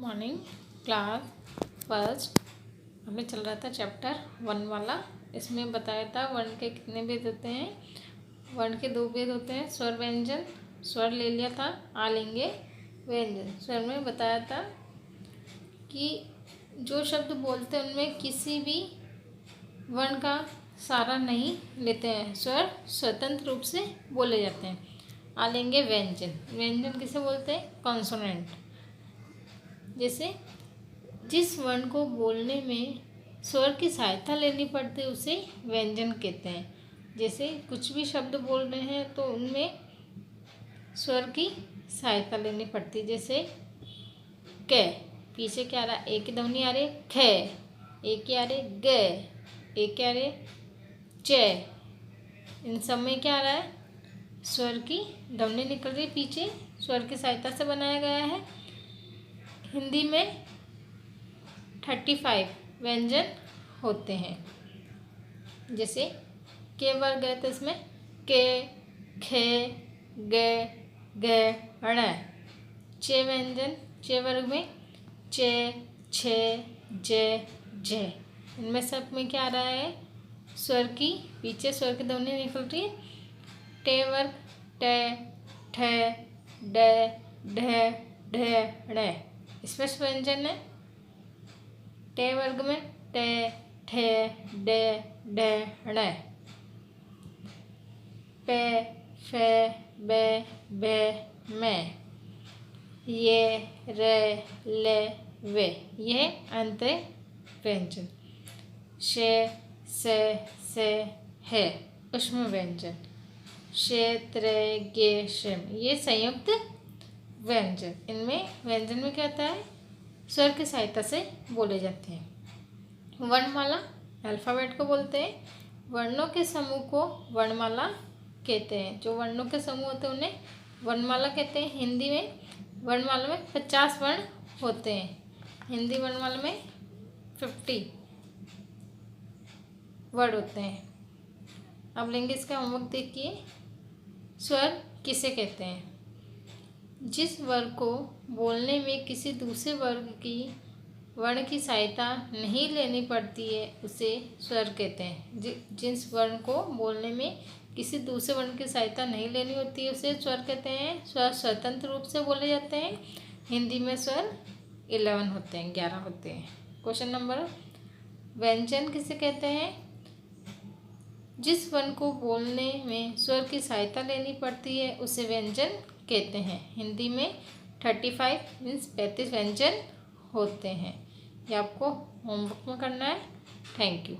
Morning class first हमें चल रहा था चैप्टर 1 वाला। इसमें बताया था वर्ण के कितने भेद होते हैं। वर्ण के 2 भेद होते हैं, स्वर व्यंजन। स्वर ले लिया था, आ लेंगे व्यंजन। स्वर में बताया था कि जो शब्द बोलते हैं उनमें किसी भी वर्ण का सहारा नहीं लेते हैं, स्वर स्वतंत्र रूप से बोले जाते हैं। आ लेंगे व्यंजन। व्यंजन किसे बोलते हैं? कॉन्सोनेंट। जैसे जिस वर्ण को बोलने में स्वर की सहायता लेनी पड़ती है उसे व्यंजन कहते हैं। जैसे कुछ भी शब्द बोल रहे हैं तो उनमें स्वर की सहायता लेनी पड़ती है। जैसे क, पीछे क्या आ रहा है? ए की ध्वनि आ रही है ख, ए की आ रही है ग, ए की आ रही है च। इन सब में क्या आ रहा है? स्वर की ध्वनि निकल रही है, पीछे स्वर की सहायता से बनाया गया है। हिंदी में 35 व्यंजन होते हैं। जैसे के वर्ग है तो इसमें के, खे, ग, ण। चे व्यंजन, चे वर्ग में चे, छे, जे, जे। इनमें सब में क्या आ रहा है? स्वर की पीछे स्वर की ध्वनि निकल रही है। टे वर्ग टे, ठ, ड, ढ, ढ, ण। इसमें व्यंजन है। टे वर्ग में टे, ठे, डे, ढ, ण। पे, फे, बे, भे, मैं। ये, रे, ले, वे। यह अंत व्यंजन। शे, से, है ऊष्म व्यंजन। शे, त्रे, गे, शेम। ये संयुक्त व्यंजन। इनमें व्यंजन में क्या होता है? स्वर की सहायता से बोले जाते हैं। वर्णमाला अल्फ़ाबेट को बोलते हैं। वर्णों के समूह को वर्णमाला कहते हैं। जो वर्णों के समूह होते हैं उन्हें वर्णमाला कहते हैं। हिंदी में वर्णमाला में 50 वर्ण होते हैं। हिंदी वर्णमाला में 50 वर्ड होते हैं। अब लेंगे इसका होमवर्क। देखिए, स्वर किसे कहते हैं? जिस वर्ग को बोलने में किसी दूसरे वर्ग की वर्ण की सहायता नहीं लेनी पड़ती है उसे स्वर कहते हैं। जिस वर्ण को बोलने में किसी दूसरे वर्ण की सहायता नहीं लेनी होती है उसे स्वर कहते हैं। स्वर स्वतंत्र रूप से बोले जाते हैं। हिंदी में स्वर 11 होते हैं, 11 होते हैं। क्वेश्चन नंबर, व्यंजन किसे कहते हैं? जिस वर्ण को बोलने में स्वर की सहायता लेनी पड़ती है उसे व्यंजन कहते हैं। हिंदी में 35 मीन्स 35 व्यंजन होते हैं। ये आपको होमवर्क में करना है। Thank you.